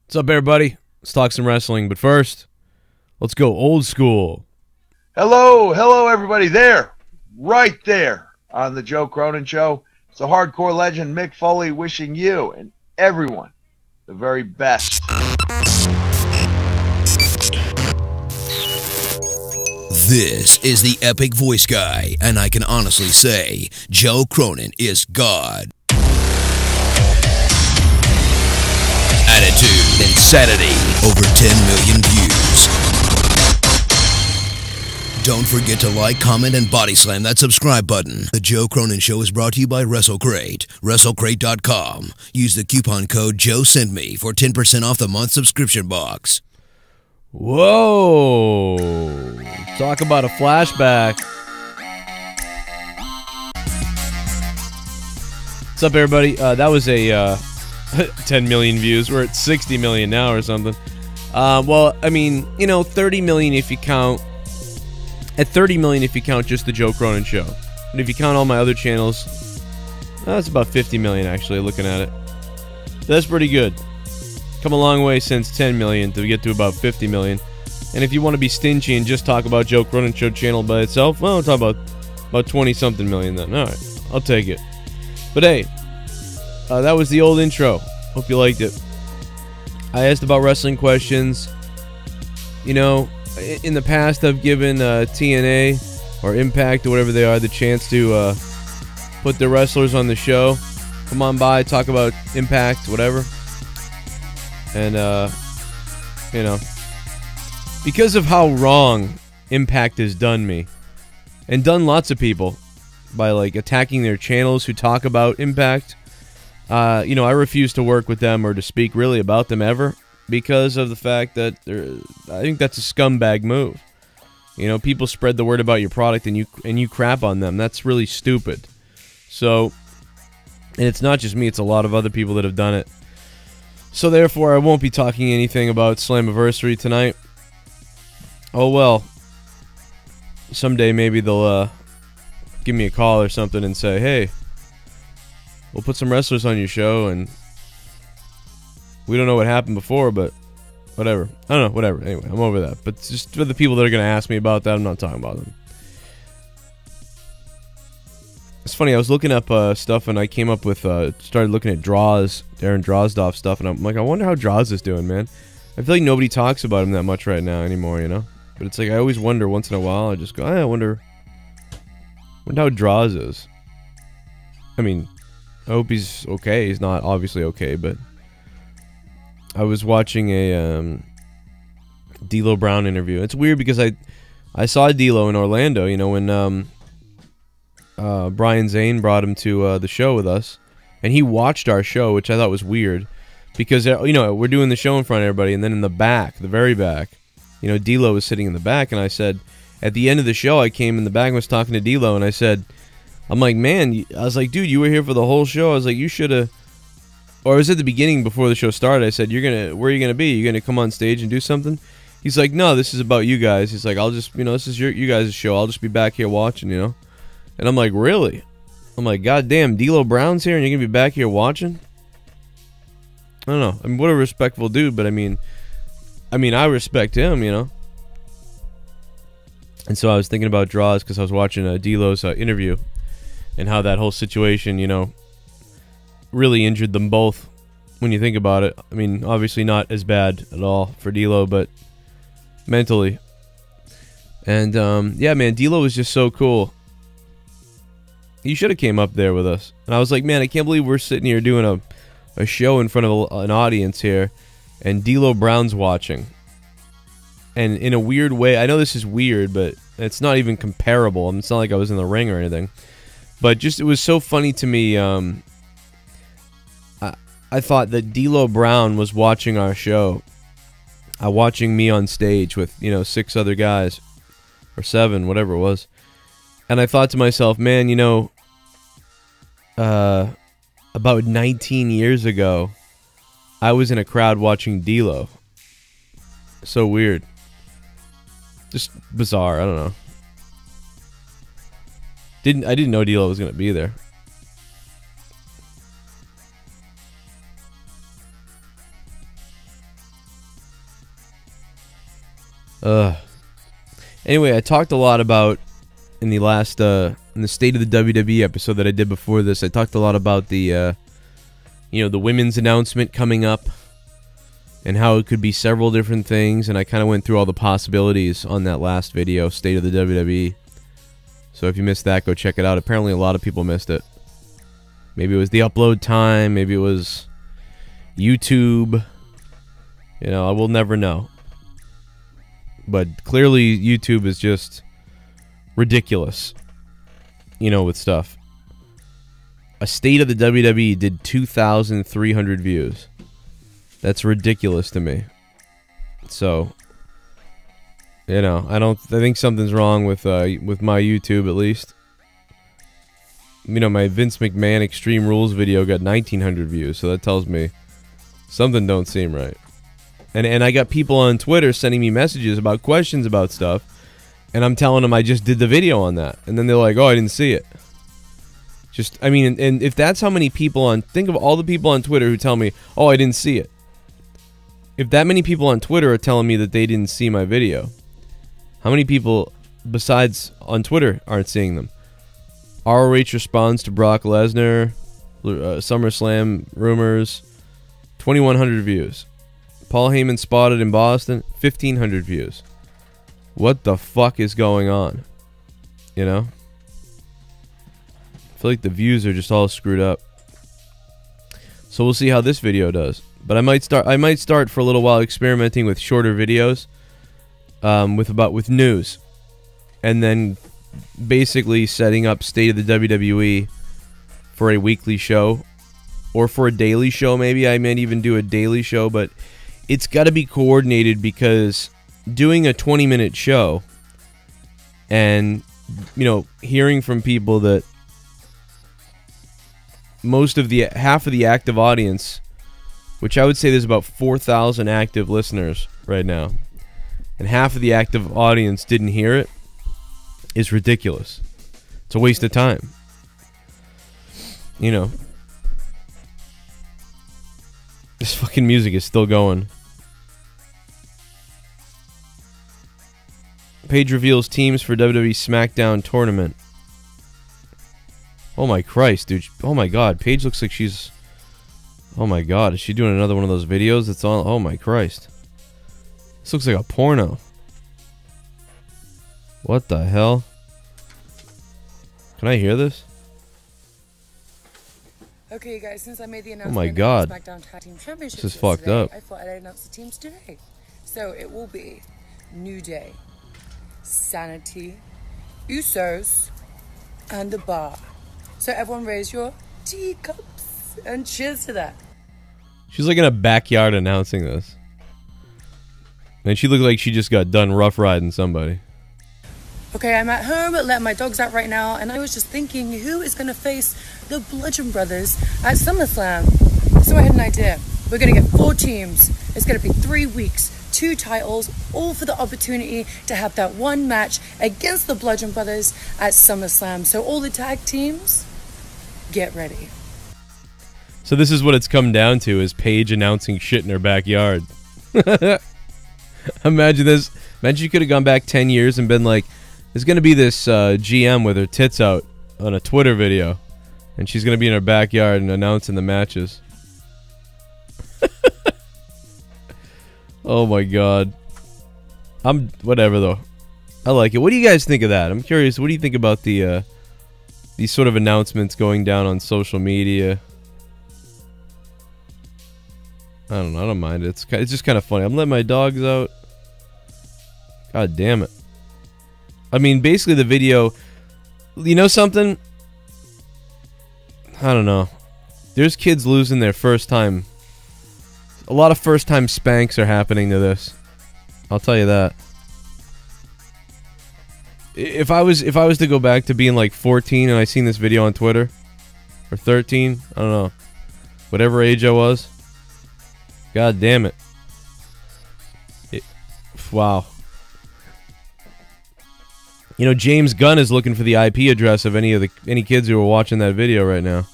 What's up, everybody? Let's talk some wrestling, but first, let's go old school. Hello, everybody there, right there on the Joe Cronin Show. It's a hardcore legend, Mick Foley, wishing you and everyone the very best. This is the Epic Voice Guy, and I can honestly say, Joe Cronin is God. Attitude, insanity, over 10 million views. Don't forget to like, comment, and body slam that subscribe button. The Joe Cronin Show is brought to you by WrestleCrate, WrestleCrate.com. Use the coupon code JOESENDME for 10% off the month subscription box. Whoa! Talk about a flashback. What's up, everybody? That was a 10 million views. We're at 60 million now or something. Well, I mean, 30 million if you count. At 30 million if you count just the Joe Cronin Show. And if you count all my other channels, that's about 50 million actually, looking at it. That's pretty good. Come a long way since 10 million to get to about 50 million. And if you want to be stingy and just talk about Joe Cronin Show channel by itself, well, we'll talk about 20-something million then. Alright, I'll take it. But hey, that was the old intro. Hope you liked it. I asked about wrestling questions. In the past, I've given TNA or Impact or whatever they are the chance to put their wrestlers on the show. Come on by, talk about Impact, whatever. And, because of how wrong Impact has done me, and done lots of people by, attacking their channels who talk about Impact, I refuse to work with them or to speak really about them ever because of the fact that I think that's a scumbag move. People spread the word about your product and you crap on them. That's really stupid. So, and it's not just me, it's a lot of other people that have done it. So therefore, I won't be talking anything about Slammiversary tonight. Oh well. Someday maybe they'll give me a call or something and say, hey, we'll put some wrestlers on your show, and we don't know what happened before, but whatever. I don't know, whatever. Anyway, I'm over that. But just for the people that are going to ask me about that, I'm not talking about them. It's funny, I was looking up stuff, and I came up with, started looking at Draws, Darren Drozdov stuff, and I'm like, I wonder how Draws is doing, man. I feel like nobody talks about him that much right now anymore, But it's like, I always wonder once in a while, I just go, I wonder how Draws is. I mean, I hope he's okay. He's not obviously okay, but I was watching a D'Lo Brown interview. It's weird because I saw D'Lo in Orlando, when Brian Zane brought him to the show with us, and he watched our show, which I thought was weird because we're doing the show in front of everybody, and then in the back, the very back, D'Lo was sitting in the back, and I said at the end of the show, I came in the back and was talking to D'Lo, and I said, I'm like, man, I was like, dude, you were here for the whole show. I was like, you should have, or it was at the beginning before the show started. I said, where are you gonna be? You gonna come on stage and do something? He's like, no, this is about you guys. He's like, I'll just, this is you guys' show. I'll just be back here watching, And I'm like, really? I'm like, goddamn, D'Lo Brown's here and you're gonna be back here watching? I don't know. I mean, what a respectful dude, but I mean, I respect him, And so I was thinking about Draws because I was watching D'Lo's interview. And how that whole situation, really injured them both when you think about it. I mean, obviously not as bad at all for D'Lo, but mentally. And, yeah, man, D'Lo was just so cool. You should have came up there with us. And I was like, man, I can't believe we're sitting here doing a show in front of an audience here, and D'Lo Brown's watching. And in a weird way, I know this is weird, but it's not even comparable. It's not like I was in the ring or anything. But just, it was so funny to me. I thought that D'Lo Brown was watching our show, watching me on stage with 6 other guys, or 7, whatever it was, and I thought to myself, man, about 19 years ago, I was in a crowd watching D'Lo. So weird, just bizarre. I don't know. I didn't know D'Lo was gonna be there. Anyway, I talked a lot about in the last in the State of the WWE episode that I did before this. I talked a lot about the the women's announcement coming up and how it could be several different things, and I kind of went through all the possibilities on that last video, State of the WWE. So if you missed that, go check it out. Apparently a lot of people missed it. Maybe it was the upload time, maybe it was YouTube. I will never know. But clearly YouTube is just ridiculous, with stuff. A State of the WWE did 2,300 views. That's ridiculous to me. So, I think something's wrong with my YouTube at least. My Vince McMahon Extreme Rules video got 1,900 views, so that tells me something don't seem right. And I got people on Twitter sending me messages about questions about stuff, and I'm telling them I just did the video on that, and then they're like, "Oh, I didn't see it." And if that's how many people think of all the people on Twitter who tell me, "Oh, I didn't see it." If that many people on Twitter are telling me that they didn't see my video, how many people besides on Twitter aren't seeing them? ROH responds to Brock Lesnar, SummerSlam rumors, 2,100 views. Paul Heyman spotted in Boston, 1,500 views. What the fuck is going on? I feel like the views are just all screwed up. So we'll see how this video does. But I might start for a little while experimenting with shorter videos, with news, and then basically setting up State of the WWE for a weekly show, or for a daily show. Maybe I might even do a daily show, but it's got to be coordinated, because doing a 20-minute show and hearing from people that half of the active audience, which I would say there's about 4,000 active listeners right now, and half of the active audience didn't hear it, is ridiculous. It's a waste of time. This fucking music is still going. Paige reveals teams for WWE Smackdown tournament. Oh my Christ, dude. Oh my God. Paige looks like she's... Oh my God. Is she doing another one of those videos that's on... Oh my Christ. This looks like a porno. What the hell? Can I hear this? Okay, guys, since I made the announcement, oh my God, SmackDown Tag Team Championships this is fucked up. I thought I'd announce the teams today. So it will be New Day, Sanity, Usos, and The Bar. So everyone raise your teacups and cheers to that. She's like in a backyard announcing this. And she looked like she just got done rough riding somebody. Okay, I'm at home, letting my dogs out right now, and I was just thinking, who is going to face the Bludgeon Brothers at SummerSlam? So I had an idea. We're going to get 4 teams. It's going to be 3 weeks, 2 titles, all for the opportunity to have that one match against the Bludgeon Brothers at SummerSlam. So all the tag teams, get ready. So this is what it's come down to, is Paige announcing shit in her backyard. Imagine this. Imagine you could have gone back 10 years and been like, there's going to be this GM with her tits out on a Twitter video, and she's going to be in her backyard and announcing the matches. Oh my God. Whatever though. I like it. What do you guys think of that? I'm curious. What do you think about these sort of announcements going down on social media? I don't know. I don't mind it. It's just kind of funny. I'm letting my dogs out. God damn it. I mean, basically the video, you know something? I don't know. There's kids losing their first time. A lot of first time spanks are happening to this. I'll tell you that. If I was to go back to being like 14 and I seen this video on Twitter, or 13, I don't know, whatever age I was, God damn it. Wow. James Gunn is looking for the IP address of any kids who are watching that video right now.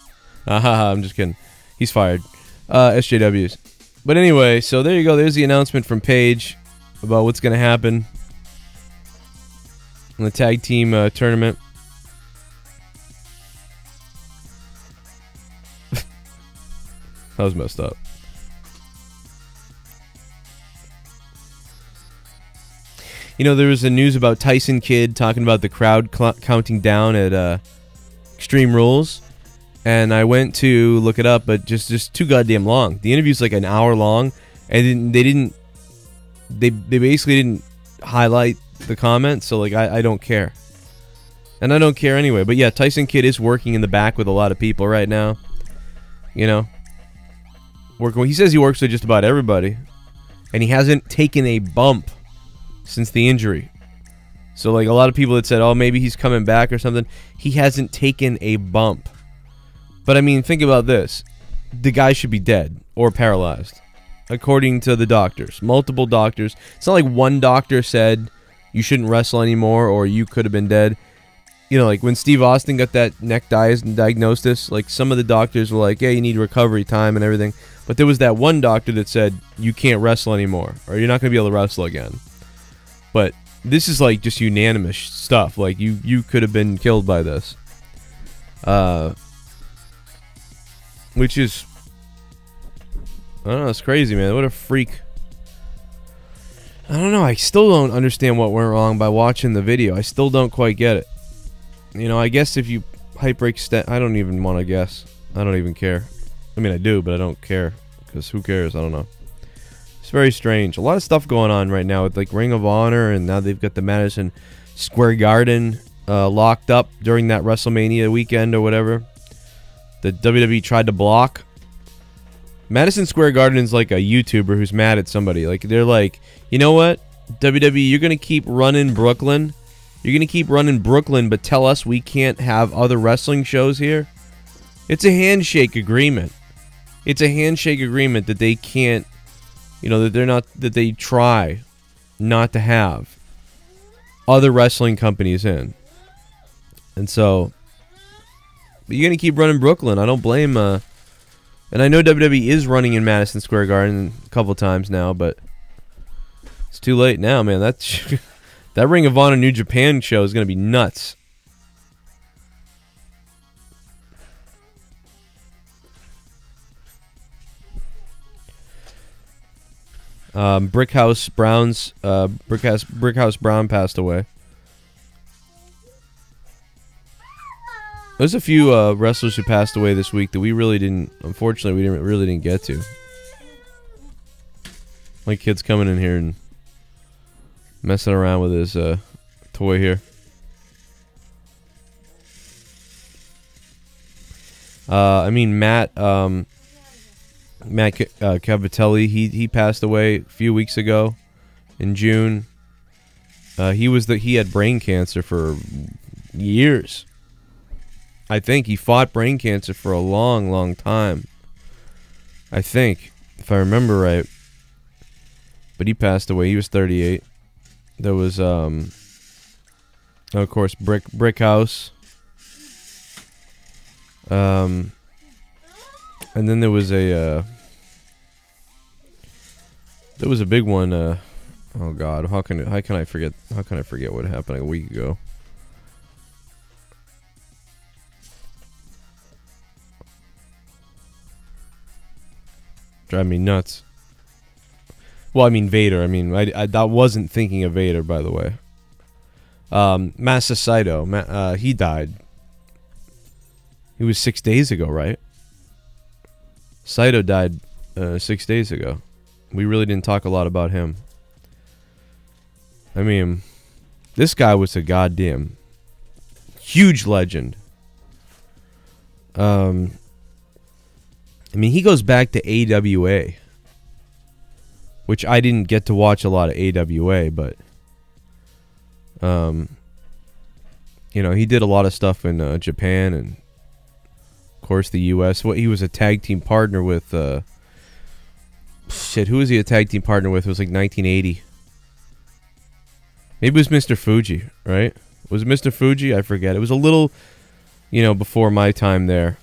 I'm just kidding. He's fired. SJWs. But anyway, so there you go. There's the announcement from Paige about what's going to happen in the tag team tournament. That was messed up. You know, there was a news about Tyson Kidd talking about the crowd counting down at Extreme Rules, and I went to look it up, but just too goddamn long. The interview's like an hour long, and they basically didn't highlight the comments, so like I don't care. And I don't care anyway. But yeah, Tyson Kidd is working in the back with a lot of people right now. You know, he says he works with just about everybody, and he hasn't taken a bump since the injury. So like a lot of people that said, oh, maybe he's coming back or something, he hasn't taken a bump. But I mean, think about this. The guy should be dead or paralyzed, according to the doctors. Multiple doctors. It's not like one doctor said you shouldn't wrestle anymore or you could have been dead. You know, like when Steve Austin got that neck diagnosis, like some of the doctors were like, yeah, you need recovery time and everything. But there was that one doctor that said you can't wrestle anymore or you're not going to be able to wrestle again. But this is like just unanimous stuff. Like you could have been killed by this. Which is, I don't know, it's crazy, man. What a freak. I don't know. I still don't understand what went wrong by watching the video. I still don't quite get it. You know, I guess if you hype break I don't even want to guess. I don't even care. I mean, I do, but I don't care. Because who cares? I don't know. It's very strange. A lot of stuff going on right now with like Ring of Honor, and now they've got the Madison Square Garden locked up during that WrestleMania weekend or whatever. The WWE tried to block. Madison Square Garden is like a YouTuber who's mad at somebody. Like they're like, you know what, WWE, you're gonna keep running Brooklyn. You're gonna keep running Brooklyn, but tell us we can't have other wrestling shows here. It's a handshake agreement. It's a handshake agreement that they can't, you know, that they try not to have other wrestling companies in. And so you're going to keep running Brooklyn. I don't blame, and I know WWE is running in Madison Square Garden a couple times now, but it's too late now, man. That Ring of Honor New Japan show is going to be nuts. Brickhouse Brown passed away. There's a few wrestlers who passed away this week that we really didn't. Unfortunately, we really didn't get to. My kid's coming in here and messing around with his toy here. I mean, Matt Cavatelli, he passed away a few weeks ago in June. He had brain cancer for years. I think he fought brain cancer for a long, long time. I think, if I remember right. But he passed away. He was 38. There was, of course, Brickhouse. And then there was a big one. Oh God, how can I forget? How can I forget what happened a week ago? Drive me nuts. Well, I mean Vader. I mean, I wasn't thinking of Vader, by the way. Masa Saito, he died. He was 6 days ago, right? Saito died 6 days ago. We really didn't talk a lot about him. I mean, this guy was a goddamn huge legend. I mean, he goes back to AWA, which I didn't get to watch a lot of AWA, but you know, he did a lot of stuff in Japan and, of course, the U.S. He was a tag team partner with who was he a tag team partner with? It was like 1980. Maybe it was Mr. Fuji, right? Was it Mr. Fuji? I forget. It was a little, you know, before my time there.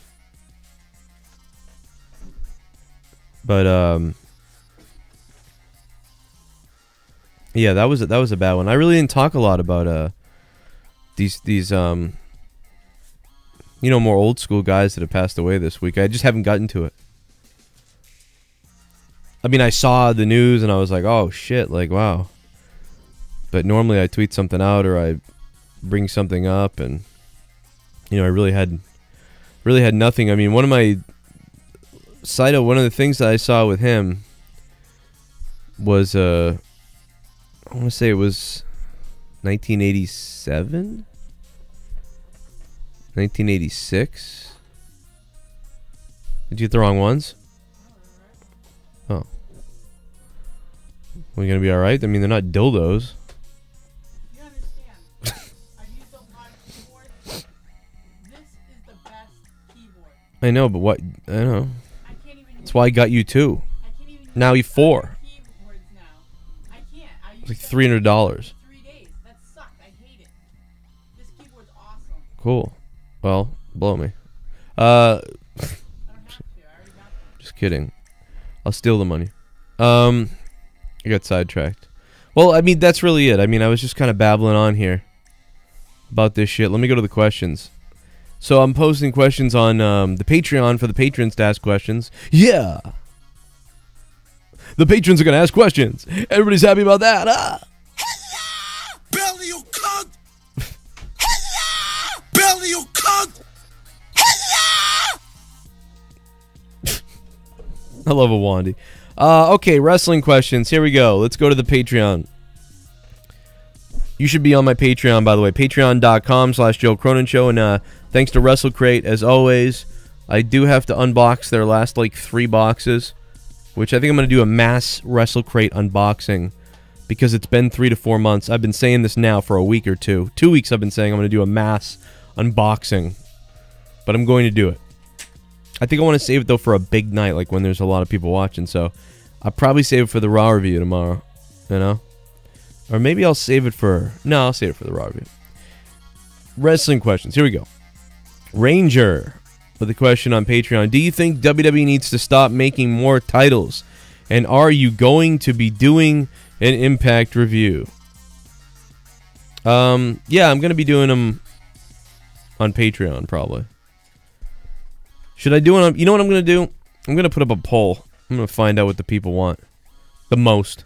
But yeah, that was a bad one. I really didn't talk a lot about these more old school guys that have passed away this week. I just haven't gotten to it. I mean, I saw the news and I was like, oh shit, like wow. But normally I tweet something out or I bring something up, and I really had nothing. I mean, one of the things that I saw with him was I want to say it was 1987, 1986. Did you get the wrong ones? Oh. Are we gonna be all right? I mean, they're not dildos. You understand? I used a lot of keyboards. This is the best keyboard. I know, but what? I know. I can't even. That's why I got you two. I can't even. Now you 4. Keyboards now. I can't. I used It's like $300. 3 days. That sucked. I hate it. This keyboard's awesome. Cool. Well, blow me. I don't have to. I already got them. Just kidding. I'll steal the money. I got sidetracked. Well, I mean, that's really it. I mean, I was just kind of babbling on here about this shit. Let me go to the questions. So I'm posting questions on the Patreon for the patrons to ask questions. Yeah! The patrons are going to ask questions. Everybody's happy about that. Ah! Belly, you cunt! Belly, you cunt! I love a Wandy. Okay, wrestling questions. Here we go. Let's go to the Patreon. You should be on my Patreon, by the way. Patreon.com/Joe Cronin Show. And thanks to WrestleCrate, as always. I do have to unbox their last, 3 boxes, which I think I'm going to do a mass WrestleCrate unboxing because it's been 3 to 4 months. I've been saying this now for a week or two. 2 weeks I've been saying I'm going to do a mass unboxing, but I'm going to do it. I think I want to save it, though, for a big night, like when there's a lot of people watching. So I'll probably save it for the Raw review tomorrow, Or maybe I'll save it for... No, I'll save it for the Raw review. Wrestling questions. Here we go. Ranger with a question on Patreon. Do you think WWE needs to stop making more titles? And are you going to be doing an Impact review? Yeah, I'm going to be doing them on Patreon, probably. Should I do it on... You know what I'm going to do? I'm going to put up a poll. I'm going to find out what the people want the most.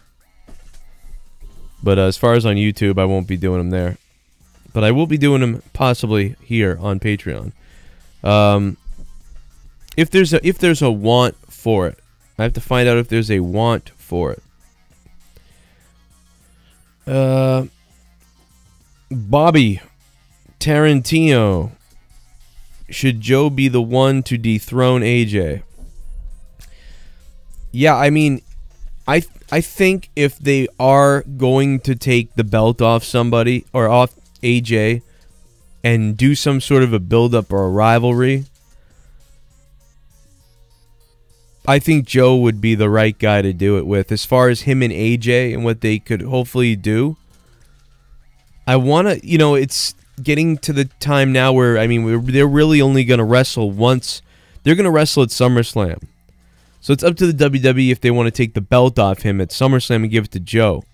But as far as on YouTube, I won't be doing them there. But I will be doing them possibly here on Patreon. If there's a want for it. I have to find out if there's a want for it. Bobby Tarantino. Should Joe be the one to dethrone AJ? Yeah, I mean, I think if they are going to take the belt off somebody or off AJ and do some sort of a build-up or a rivalry, I think Joe would be the right guy to do it with. As far as him and AJ and what they could hopefully do, I want to, it's getting to the time now where, I mean, they're really only going to wrestle once. They're going to wrestle at SummerSlam. So it's up to the WWE if they want to take the belt off him at SummerSlam and give it to Joe.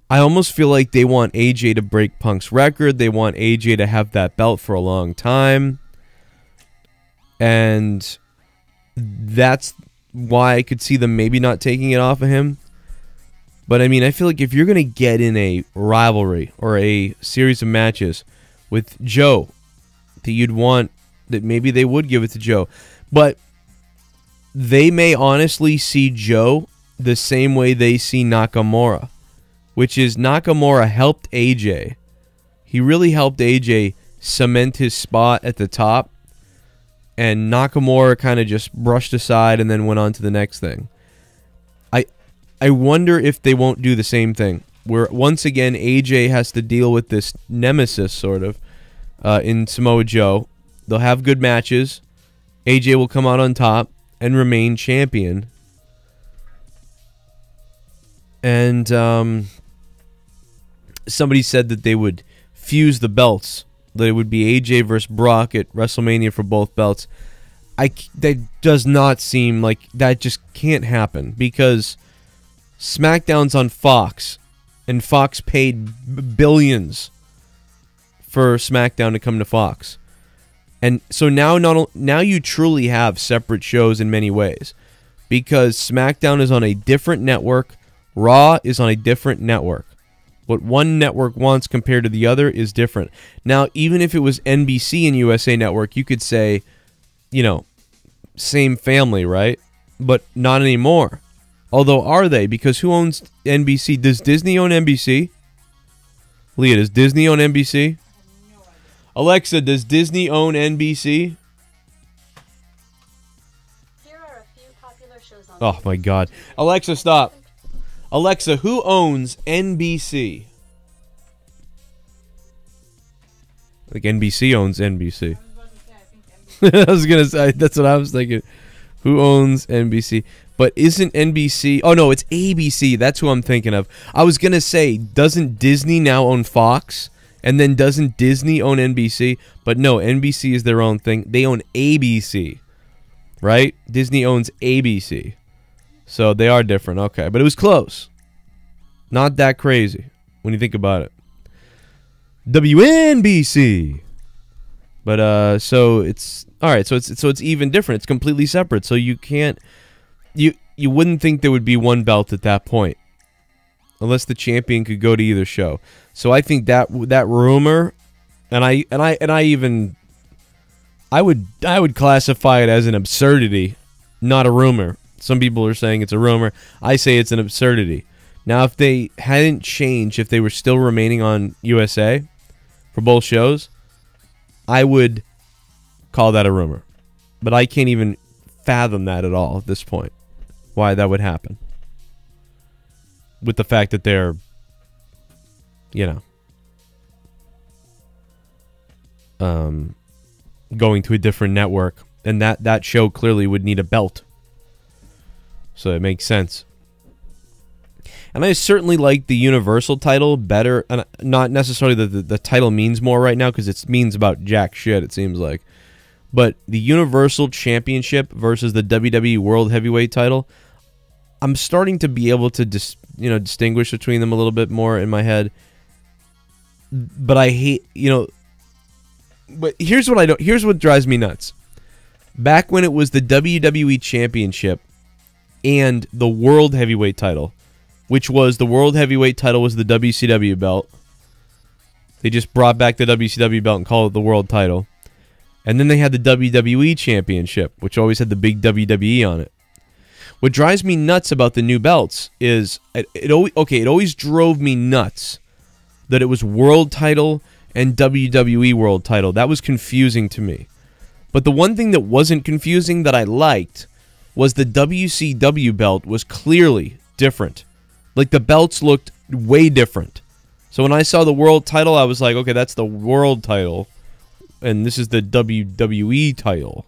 I almost feel like they want AJ to break Punk's record. They want AJ to have that belt for a long time. And that's why I could see them maybe not taking it off of him. But I mean, I feel like if you're going to get in a rivalry or a series of matches with Joe, that you'd want, that maybe they would give it to Joe. But they may honestly see Joe the same way they see Nakamura, which is Nakamura helped AJ. He really helped AJ cement his spot at the top, and Nakamura kind of just brushed aside and then went on to the next thing. I wonder if they won't do the same thing, where once again AJ has to deal with this nemesis sort of in Samoa Joe. They'll have good matches. AJ will come out on top and remain champion. And somebody said that they would fuse the belts. That it would be AJ versus Brock at WrestleMania for both belts. That does not seem like... That just can't happen, because Smackdown's on Fox, and Fox paid billions for SmackDown to come to Fox. And so now you truly have separate shows in many ways, because SmackDown is on a different network, Raw is on a different network. What one network wants compared to the other is different. Now, even if it was NBC and USA Network, you could say, you know, same family, right? But not anymore. Although, are they? Because who owns NBC? Does Disney own NBC? Leah, does Disney own NBC? Alexa, does Disney own NBC? Here are a few popular shows on Oh my God. Alexa, stop. Alexa, who owns NBC? Like NBC owns NBC. I was going to say, that's what I was thinking. Who owns NBC? But isn't NBC... Oh, no, it's ABC. That's who I'm thinking of. I was going to say, doesn't Disney now own Fox? And then doesn't Disney own NBC? But no, NBC is their own thing. They own ABC. Right? Disney owns ABC. So they are different. Okay, but it was close. Not that crazy when you think about it. WNBC. But so it's all right. So it's even different. It's completely separate. So you can't you wouldn't think there would be one belt at that point, unless the champion could go to either show. So I think that rumor, and I would classify it as an absurdity, not a rumor. Some people are saying it's a rumor. I say it's an absurdity. Now, if they hadn't changed, if they were still remaining on USA for both shows, I would call that a rumor. But I can't even fathom that at all at this point, why that would happen. With the fact that they're, you know, going to a different network, and that show clearly would need a belt. So it makes sense. And I certainly like the Universal title better. And not necessarily that the title means more right now, because it means about jack shit, it seems like. But the Universal Championship versus the WWE World Heavyweight title, I'm starting to be able to distinguish between them a little bit more in my head. But I hate, but here's what drives me nuts. Back when it was the WWE Championship and the World Heavyweight title, which was the World Heavyweight title was the WCW belt. They just brought back the WCW belt and called it the World title. And then they had the WWE Championship, which always had the big WWE on it. What drives me nuts about the new belts is it always drove me nuts that it was World title and WWE World title. That was confusing to me. But the one thing that wasn't confusing that I liked was the WCW belt was clearly different. Like, the belts looked way different. So when I saw the World title, I was like, okay, that's the World title, and this is the WWE title.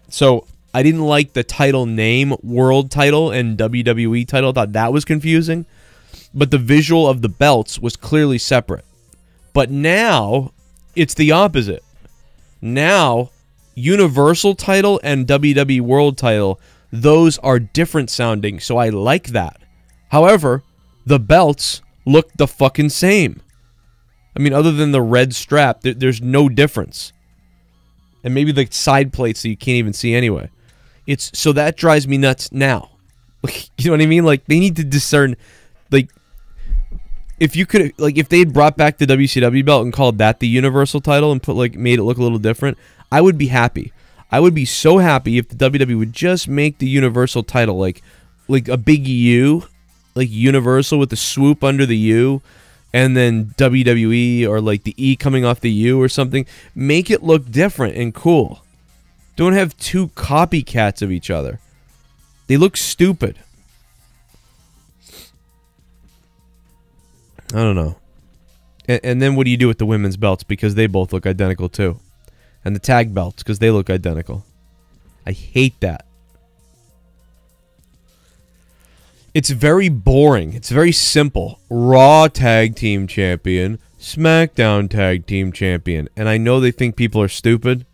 So I didn't like the title name, World title and WWE title. I thought that was confusing. But the visual of the belts was clearly separate. But now, it's the opposite. Now, Universal title and WWE World title, those are different sounding, so I like that. However, the belts look the fucking same. I mean, other than the red strap, there's no difference. And maybe the side plates that you can't even see anyway. So that drives me nuts now. You know what I mean? Like, they need to discern, like, if they had brought back the WCW belt and called that the Universal title and made it look a little different, I would be happy. I would be so happy if the WWE would just make the Universal title like a big U, like Universal with the swoop under the U, and then WWE or like the E coming off the U or something. Make it look different and cool. Don't have two copycats of each other. They look stupid. I don't know. And then what do you do with the women's belts? Because they both look identical too. And the tag belts, because they look identical. I hate that. It's very boring. It's very simple. Raw Tag Team Champion, SmackDown Tag Team Champion. And I know they think people are stupid,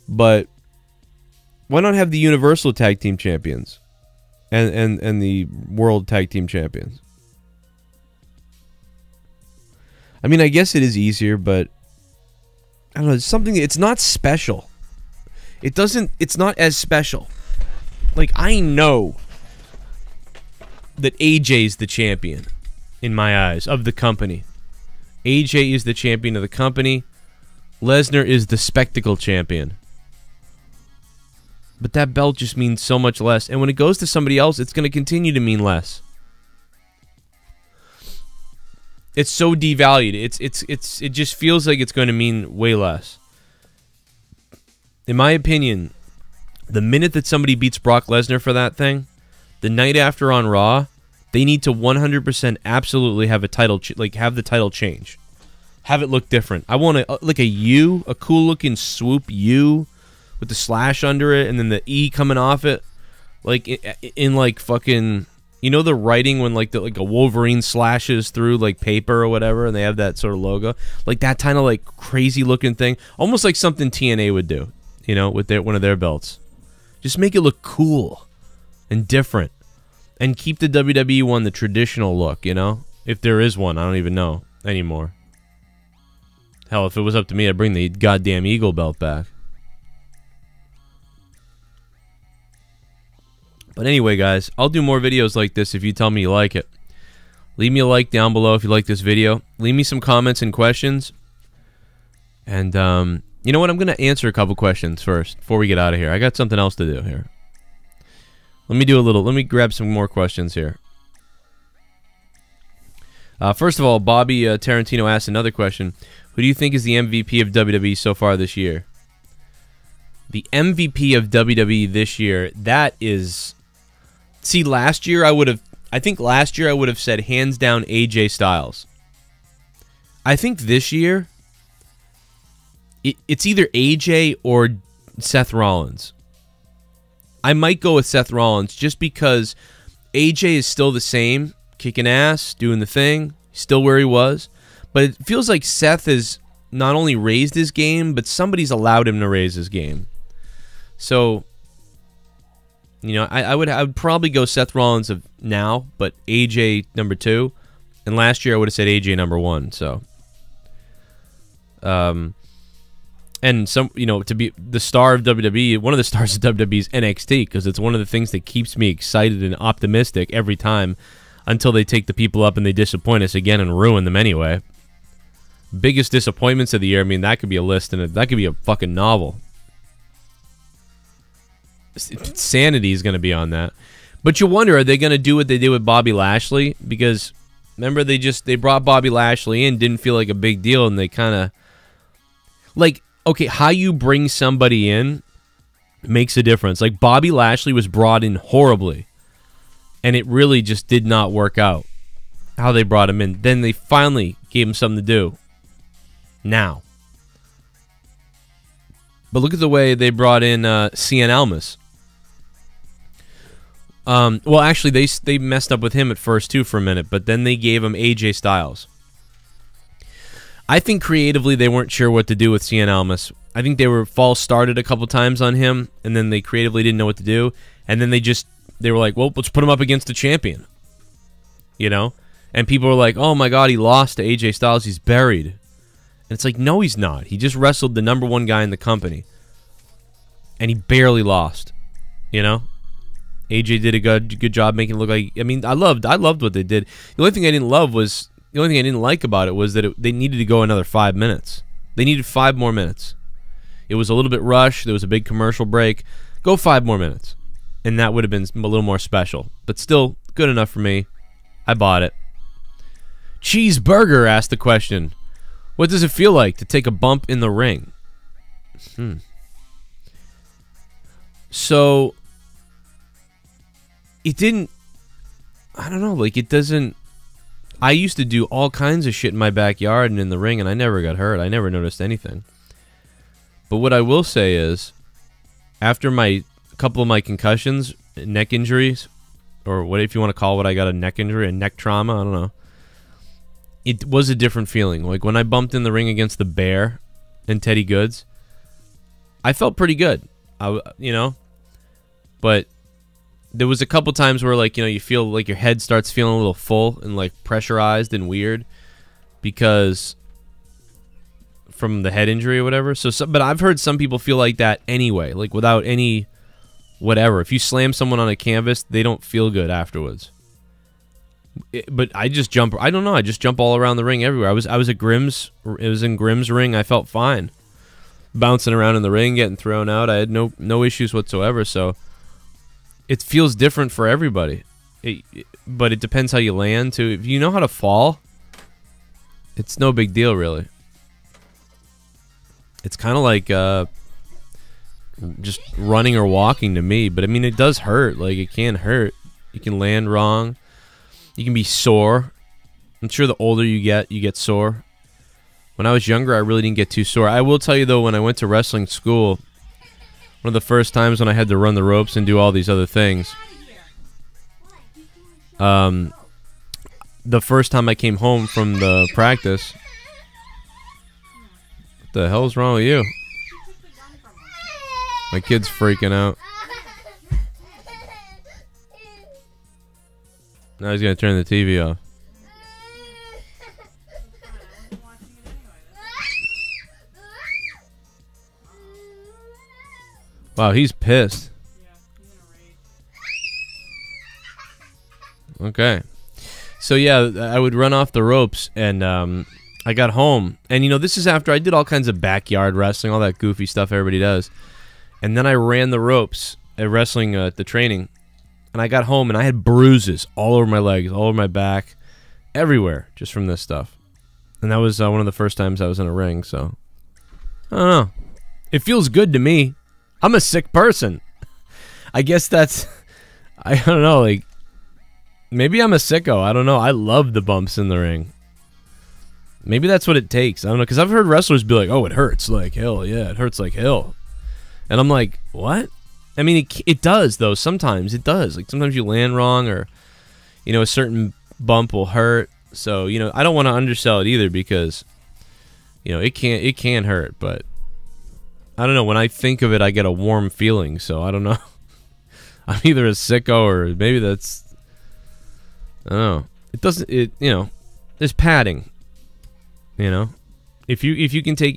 but why not have the Universal Tag Team Champions and the World Tag Team Champions? I mean, I guess it is easier, but I don't know. It's something. It's not special. It doesn't. It's not as special. Like, I know that AJ's the champion in my eyes of the company. AJ is the champion of the company. Lesnar is the spectacle champion. But that belt just means so much less. And when it goes to somebody else, it's going to continue to mean less. It's so devalued. It just feels like it's going to mean way less. In my opinion, the minute that somebody beats Brock Lesnar for that thing, the night after on Raw, they need to 100% absolutely have a title, have the title change, have it look different. I want a U, a cool looking swoop U, with the slash under it and then the E coming off it, like in like fucking, you know, the writing when like a Wolverine slashes through like paper or whatever, and they have that sort of logo, like that kind of like crazy looking thing, almost like something TNA would do, you know, with one of their belts. Just make it look cool and different, and keep the WWE one the traditional look, you know, if there is one. I don't even know anymore. Hell, if it was up to me, I'd bring the goddamn Eagle belt back. But anyway, guys, I'll do more videos like this if you tell me you like it. Leave me a like down below if you like this video. Leave me some comments and questions. And, you know what? I'm going to answer a couple questions first before we get out of here. I got something else to do here. Let me grab some more questions here. First of all, Bobby Tarantino asked another question. Who do you think is the MVP of WWE so far this year? The MVP of WWE this year, that is... See, last year I think last year I would have said hands down AJ Styles. I think this year it's either AJ or Seth Rollins. I might go with Seth Rollins just because AJ is still the same, kicking ass, doing the thing, still where he was. But it feels like Seth has not only raised his game, but somebody's allowed him to raise his game. So, you know, I would probably go Seth Rollins of now, but AJ number 2, and last year I would have said AJ number 1. So, and some, you know, to be the star of WWE, one of the stars of WWE is NXT, because it's one of the things that keeps me excited and optimistic every time, until they take the people up and they disappoint us again and ruin them anyway. Biggest disappointments of the year. I mean, that could be a list, and that could be a fucking novel. Sanity is going to be on that. But you wonder, are they going to do what they did with Bobby Lashley? Because remember, they brought Bobby Lashley in, didn't feel like a big deal, and they kind of, like, okay, how you bring somebody in makes a difference. Like, Bobby Lashley was brought in horribly, and it really just did not work out how they brought him in. Then they finally gave him something to do now. But look at the way they brought in Cien Almas. Well, actually, they messed up with him at first, too, for a minute, but then they gave him AJ Styles. I think creatively they weren't sure what to do with Cien Almas. I think they were false started a couple times on him, and then they creatively didn't know what to do, and then they were like, well, let's put him up against the champion. You know? And people were like, oh my god, he lost to AJ Styles, he's buried. And it's like, no, he's not. He just wrestled the number 1 guy in the company. And he barely lost. You know? AJ did a good job making it look like... I mean, I loved what they did. The only thing I didn't like about it was that they needed to go another 5 minutes. They needed 5 more minutes. It was a little bit rushed. There was a big commercial break. Go 5 more minutes. And that would have been a little more special. But still, good enough for me. I bought it. Cheeseburger asked the question, what does it feel like to take a bump in the ring? So, it didn't... I don't know, like, it doesn't... I used to do all kinds of shit in my backyard and in the ring, and I never got hurt. I never noticed anything. But what I will say is, after a couple of my concussions, neck injuries, or what if you want to call what I got a neck injury, a neck trauma, I don't know. It was a different feeling. Like when I bumped in the ring against the Bear and Teddy Goods, I felt pretty good. But there was a couple times where, like, you know, you feel like your head starts feeling a little full and like pressurized and weird. because from the head injury or whatever. But I've heard some people feel like that anyway, like without any whatever. If you slam someone on a canvas, they don't feel good afterwards. But I just jump. I don't know. I just jump all around the ring everywhere. I was at Grimm's. It was in Grimm's ring. I felt fine, bouncing around in the ring, getting thrown out. I had no issues whatsoever. So it feels different for everybody. But it depends how you land too. If you know how to fall, it's no big deal really. It's kind of like just running or walking to me. But I mean, it does hurt. Like, it can hurt. You can land wrong. You can be sore. I'm sure the older you get sore. When I was younger, I really didn't get too sore. I will tell you, though, when I went to wrestling school, one of the first times when I had to run the ropes and do all these other things, the first time I came home from the practice, what the hell's wrong with you? My kid's freaking out. Now he's going to turn the TV off. Wow, he's pissed. Okay. So yeah, I would run off the ropes, and I got home. And, you know, this is after I did all kinds of backyard wrestling, all that goofy stuff everybody does. And then I ran the ropes at wrestling at the training. And I got home, and I had bruises all over my legs, all over my back, everywhere, just from this stuff. And that was one of the first times I was in a ring, so I don't know. It feels good to me. I'm a sick person. I guess that's, I don't know, like, maybe I'm a sicko. I don't know. I love the bumps in the ring. Maybe that's what it takes. I don't know, because I've heard wrestlers be like, oh, it hurts like hell. Yeah, it hurts like hell. And I'm like, what? I mean, it does, though. Sometimes it does. Like, sometimes you land wrong, or, you know, a certain bump will hurt. So, you know, I don't want to undersell it either, because, you know, it can hurt. But I don't know. When I think of it, I get a warm feeling. So I don't know. I'm either a sicko, or maybe that's, I don't know. It doesn't. You know, there's padding. You know. If you can take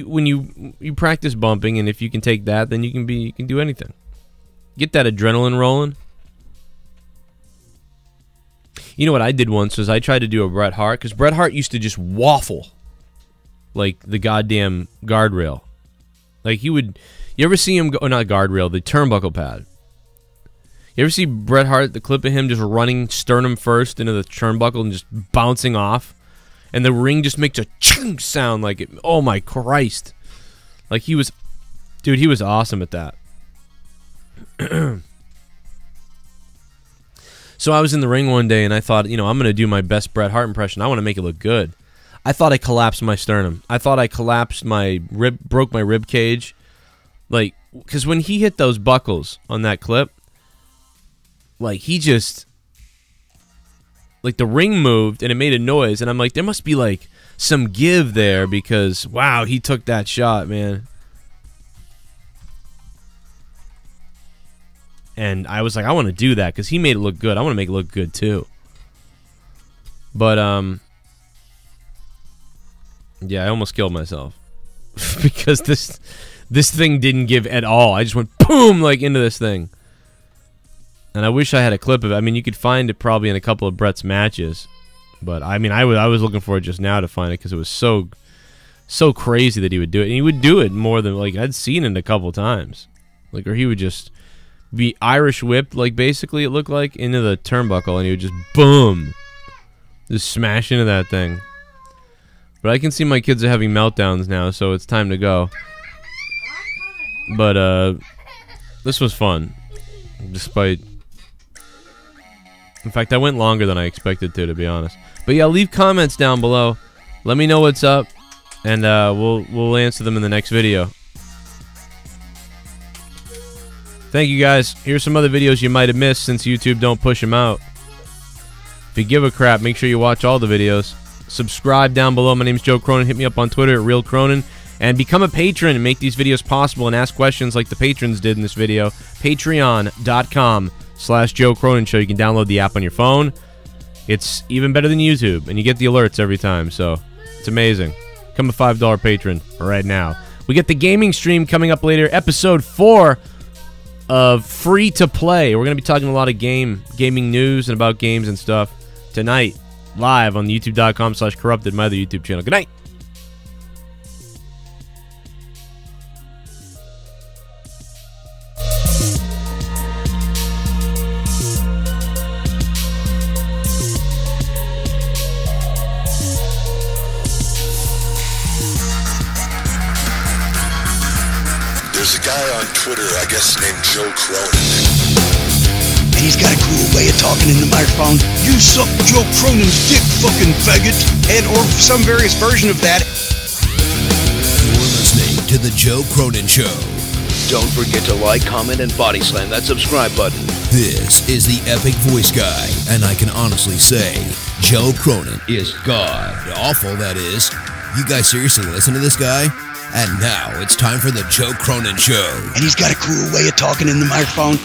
when you practice bumping, and if you can take that, then you can do anything. Get that adrenaline rolling. You know what I did once was I tried to do a Bret Hart, because Bret Hart used to just waffle like the goddamn guardrail. Like, he would. You ever see him go? Not guardrail, the turnbuckle pad. You ever see Bret Hart, the clip of him just running sternum first into the turnbuckle and just bouncing off? And the ring just makes a chunk sound like it. Oh my Christ. Like, he was, dude, he was awesome at that. So I was in the ring one day, and I thought, you know, I'm going to do my best Bret Hart impression. I want to make it look good. I thought I collapsed my sternum. I thought I collapsed my rib, broke my rib cage. Like, because when he hit those buckles on that clip, like, he just, like, the ring moved and it made a noise, and I'm like, there must be like some give there, because wow, he took that shot, man. And I was like, I want to do that, because he made it look good. I want to make it look good too. But yeah, I almost killed myself because this thing didn't give at all. I just went boom, like, into this thing. And I wish I had a clip of it. I mean, you could find it probably in a couple of Bret's matches. But, I mean, I was looking for it just now to find it, because it was so crazy that he would do it. And he would do it more than, like, I'd seen it a couple times. Like, or he would just be Irish whipped, like, basically, it looked like, into the turnbuckle. And he would just, boom, just smash into that thing. But I can see my kids are having meltdowns now, so it's time to go. But, this was fun. Despite... In fact, I went longer than I expected to be honest. But yeah, leave comments down below. Let me know what's up, and we'll answer them in the next video. Thank you, guys. Here's some other videos you might have missed, since YouTube don't push them out. If you give a crap, make sure you watch all the videos. Subscribe down below. My name's Joe Cronin. Hit me up on Twitter at RealCronin. And become a patron and make these videos possible, and ask questions like the patrons did in this video. Patreon.com/Joe Cronin Show. You can download the app on your phone. It's even better than YouTube, and you get the alerts every time. So It's amazing. Become a $5 patron right now. We get the gaming stream coming up later, episode 4 of Free to Play. We're going to be talking a lot of gaming news and about games and stuff tonight, live on youtube.com/corrupted, my other YouTube channel. Good night. There's a guy on Twitter, I guess named Joe Cronin. And he's got a cool way of talking in the microphone. You suck Joe Cronin's dick, fucking faggot. And or some various version of that. You're listening to The Joe Cronin Show. Don't forget to like, comment, and body slam that subscribe button. This is the epic voice guy, and I can honestly say, Joe Cronin is god awful, that is. You guys seriously listen to this guy? And now it's time for the Joe Cronin Show. And he's got a cool way of talking in the microphone.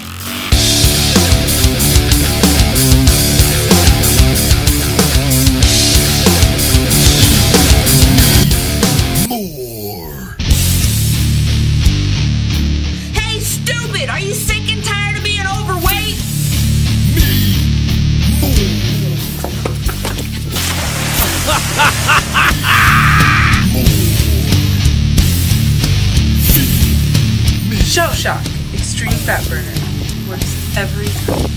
More. Hey, stupid! Are you sick and tired of being overweight? Shell Shock Extreme Fat Burner. Works every time.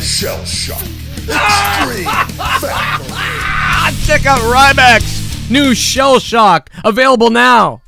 Shell Shock. Extreme Fat Burner. Check out Ryback's new Shell Shock, available now.